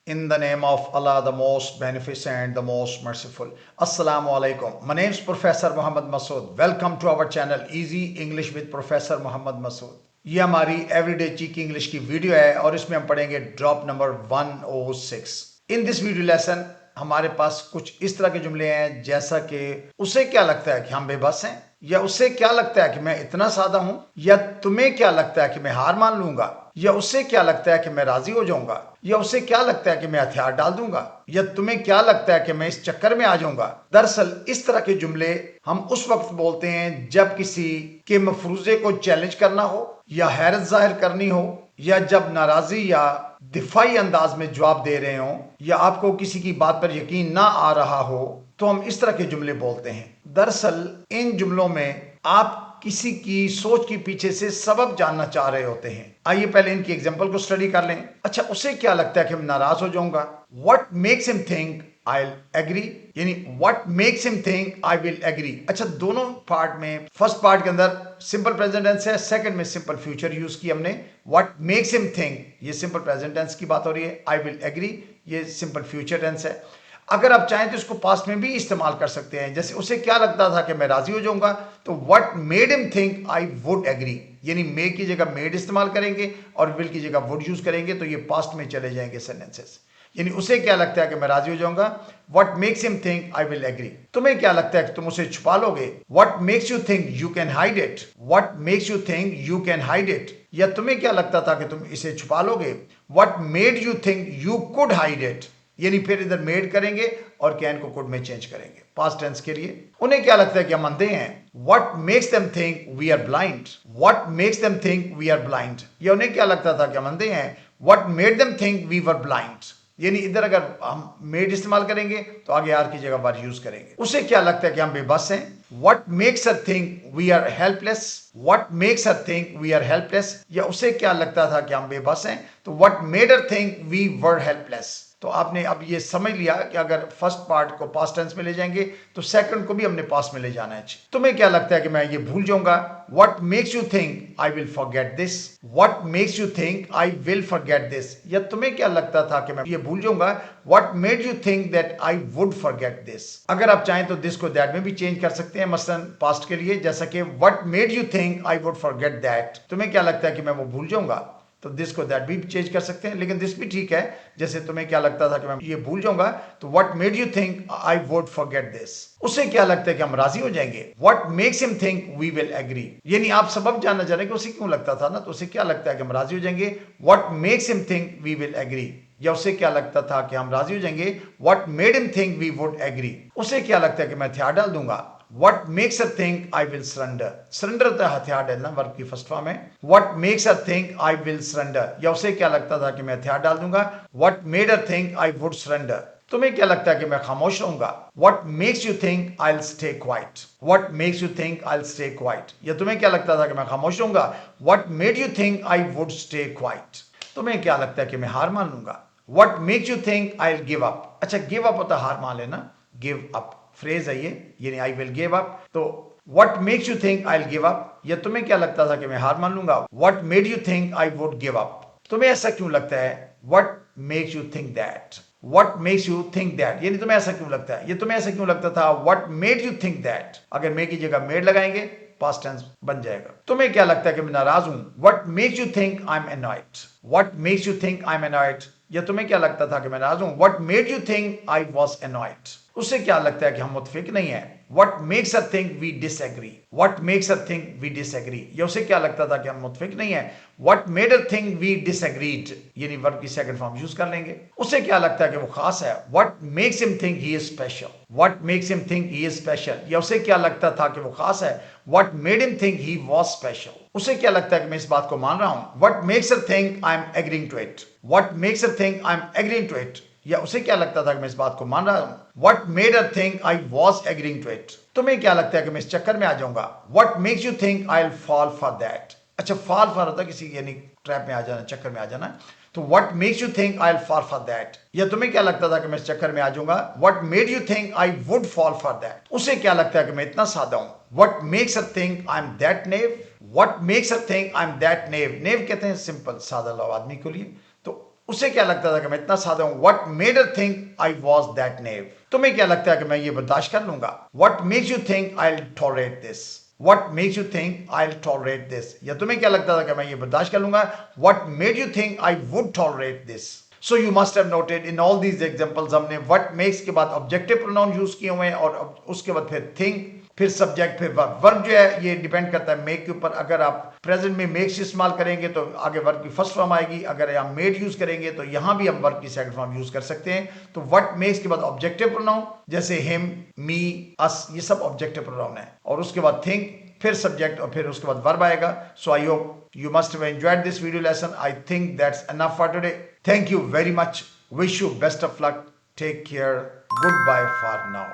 In the name of Allah, the most beneficent, the most merciful. Assalamu alaikum. My name is Professor Muhammad Masood. Welcome to our channel Easy English with Professor Muhammad Masood. ये हमारी everyday cheeky English की video है और इसमें हम पढ़ेंगे drop number 106। In this video lesson हमारे पास कुछ इस तरह के जुमले हैं जैसा कि उसे क्या लगता है कि हम बेबस हैं, या उसे क्या लगता है कि मैं इतना सादा हूं, या तुम्हें क्या लगता है कि मैं हार मान लूंगा, या उससे क्या लगता है कि मैं राजी हो जाऊंगा, या उसे क्या लगता है कि मैं हथियार डाल दूंगा, या तुम्हें क्या लगता है कि मैं इस चक्कर में आ जाऊंगा। दरअसल इस तरह के जुमले हम उस वक्त बोलते हैं जब किसी के मफरूजे को चैलेंज करना हो, या हैरत जाहिर करनी हो, या जब नाराजी या दिफाई अंदाज में जवाब दे रहे हो, या आपको किसी की बात पर यकीन ना आ रहा हो, तो हम इस तरह के जुमले बोलते हैं। दरअसल इन जुमलों में आप किसी की सोच के पीछे से सबब जानना चाह रहे होते हैं। आइए पहले इनकी एग्जांपल को स्टडी कर लें। अच्छा, उसे क्या लगता है कि मैं नाराज हो जाऊंगा? What makes him think I agree, यानी what makes him think I will agree. अच्छा, दोनों पार्ट में फर्स्ट पार्ट के अंदर सिंपल प्रेजेंट टेंस है, सेकंड में सिंपल फ्यूचर यूज की हमने। व्हाट मेक्स हिम थिंक ये सिंपल प्रेजेंट टेंस की बात हो रही है, आई विल एग्री ये सिंपल फ्यूचर टेंस है। अगर आप चाहें तो इसको पास्ट में भी इस्तेमाल कर सकते हैं। जैसे उसे क्या लगता था कि मैं राजी हो जाऊंगा, तो what made him think I would agree, यानी मे की जगह मेड इस्तेमाल करेंगे और विल की जगह वुड यूज करेंगे, तो ये पास्ट में चले जाएंगे सेंटेंसेस। यानी उसे क्या लगता है कि मैं राजी हो जाऊंगा, what makes him think I will agree. तुम्हें क्या लगता है कि तुम उसे छुपा लोगे? What makes you think you can hide it, what makes you think you can hide it. या तुम्हें क्या लगता था कि तुम इसे छुपा लोगे? What made you think you could hide it, यानी फिर इधर मेड करेंगे और कैन को कुड में चेंज करेंगे पास्ट टेंस के लिए। उन्हें क्या लगता है कि हम अंधे हैं? What makes them think we are blind, what makes them think we are blind. या उन्हें क्या लगता था कि हम अंधे हैं? What made them think we were blind, यानी इधर अगर हम मेड इस्तेमाल करेंगे तो आगे आर की जगह वर यूज करेंगे। उसे क्या लगता है कि हम बेबस हैं? What makes her think we are helpless, what makes her think we are helpless. या उसे क्या लगता था कि हम बेबस हैं, तो what made her think we were helpless. तो आपने अब ये समझ लिया कि अगर फर्स्ट पार्ट को पास्ट टेंस में ले जाएंगे तो सेकंड को भी हमने पास्ट में ले जाना है। तुम्हें क्या लगता है कि मैं ये भूल जाऊंगा? What makes you think I will forget this, what makes you think I will forget this. या तुम्हें क्या लगता था कि मैं ये भूल जाऊंगा? What made you think that I would forget this. अगर आप चाहें तो दिस को दैट में भी चेंज कर सकते हैं, मसलन पास्ट के लिए, जैसा कि what made you think I would forget that. तुम्हें क्या लगता है कि मैं वो भूल जाऊंगा, तो दिस को दैट भी चेंज कर सकते हैं, लेकिन दिस भी ठीक है। जैसे तुम्हें क्या लगता था कि मैं ये भूल जाऊंगा, तो what made you think I would forget this. उसे क्या लगता है कि हम राजी हो जाएंगे? What makes him think we will agree, यानी आप सबब जानना चाह रहे हैं कि उसे क्यों लगता था ना, तो उसे क्या लगता है कि हम राजी हो जाएंगे? What makes him think we will agree. या उसे क्या लगता था कि हम राजी हो जाएंगे? What made him think we would agree. उसे क्या लगता है कि मैं हथियार डाल दूंगा? What makes her think I will surrender? Surrender होता है हथियार डालना, वर्ब की फर्स्ट फॉर्म है। What makes her think I will surrender? या उसे क्या लगता था कि मैं हथियार डाल दूंगा? What made her think I would surrender? तुम्हें क्या लगता है कि मैं खामोश रहूंगा? What makes you think I'll stay quiet? What makes you think I'll stay quiet? या तुम्हें क्या लगता था कि मैं खामोश रहूंगा? What made you think I would stay quiet? तुम्हें क्या लगता है कि मैं हार मान लूंगा? What makes you think I'll give up? अच्छा, give up होता है हार मान लेना, give up फ्रेज है ये, यानी आई विल गिव अप। तो what makes you think I will give up, या तुम्हें क्या लगता था कि मैं हार मान लूंगा? What made you think I would give up. तुम्हें ऐसा क्यों लगता है? What makes you think that, what makes you think that, यानी तुम्हें ऐसा क्यों लगता है। ये तुम्हें ऐसा क्यों लगता था? What made you think that, अगर मे की जगह मेड लगाएंगे पास्ट टेंस बन जाएगा। तुम्हें क्या लगता है कि मैं नाराज हूं? What makes you think I am annoyed, what makes you think I am annoyed. या तुम्हें क्या लगता था कि मैं नाराज हूं? What made you think I was annoyed. उसे क्या लगता है कि हम मुतफिक नहीं है? What makes her think we disagree? What makes her think we disagree? या उसे क्या लगता था कि हम मुतफिक नहीं है? What made her think we disagreed? यानी वर्ब की सेकंड फॉर्म यूज कर लेंगे। उसे क्या लगता है कि वो खास है? What makes him think he is special? What makes him think he is special? या उसे क्या लगता था कि वो खास है? What made him think he was special? उसे क्या लगता है कि मैं इस बात को मान रहा हूं? What makes her think I am agreeing to it? What makes her think I am agreeing to it? या उसे क्या लगता था कि मैं इस बात को मान रहा हूं? What made her think I was agreeing to it? तुम्हें क्या लगता है कि मैं इस चक्कर में आ जाऊंगा? What makes you think I'll fall for that? अच्छा, fall for होता है किसी यानी ट्रैप में आ जाना, चक्कर में आ जाना। तो what makes you think I'll fall for that? या तुम्हें क्या लगता था कि मैं इस चक्कर में आ जाऊंगा? What made you think I would fall for that? उसे क्या लगता है कि मैं इतना सादा हूं? What makes her think I'm that naive? What makes her think I'm that naive? Naive कहते हैं सिंपल सादा लव आदमी के लिए। तो उसे क्या लगता था कि मैं इतना सादा हूं? What made her think I was that naive? तुम्हें क्या लगता है कि मैं ये बर्दाश्त कर लूंगा? What makes you think I'll tolerate this? What makes you think I'll tolerate this? या तुम्हें क्या लगता था कि मैं ये बर्दाश्त कर लूंगा? What made you think I would tolerate this? So you must have noted in all these examples हमने what makes के बाद objective pronoun यूज किए हुए हैं और उसके बाद फिर think, फिर सब्जेक्ट, फिर वर्ब। वर्ब जो है ये डिपेंड करता है मेक के ऊपर। अगर आप प्रेजेंट में मेक्स इस्तेमाल करेंगे तो आगे वर्ब की फर्स्ट फॉर्म आएगी। अगर आप मेड यूज करेंगे तो यहां भी हम वर्ब की सेकंड फॉर्म यूज कर सकते हैं। तो व्हाट मेक्स के बाद ऑब्जेक्टिव प्रोनाउन जैसे हिम, मी, अस, ये सब ऑब्जेक्टिव प्रोनाउन है। और उसके बाद थिंक, फिर सब्जेक्ट और फिर उसके बाद वर्ब आएगा। So I hope you must have enjoyed this video lesson. I think that's enough for today. Thank you very much. Wish you best of luck. Take care. Goodbye for now.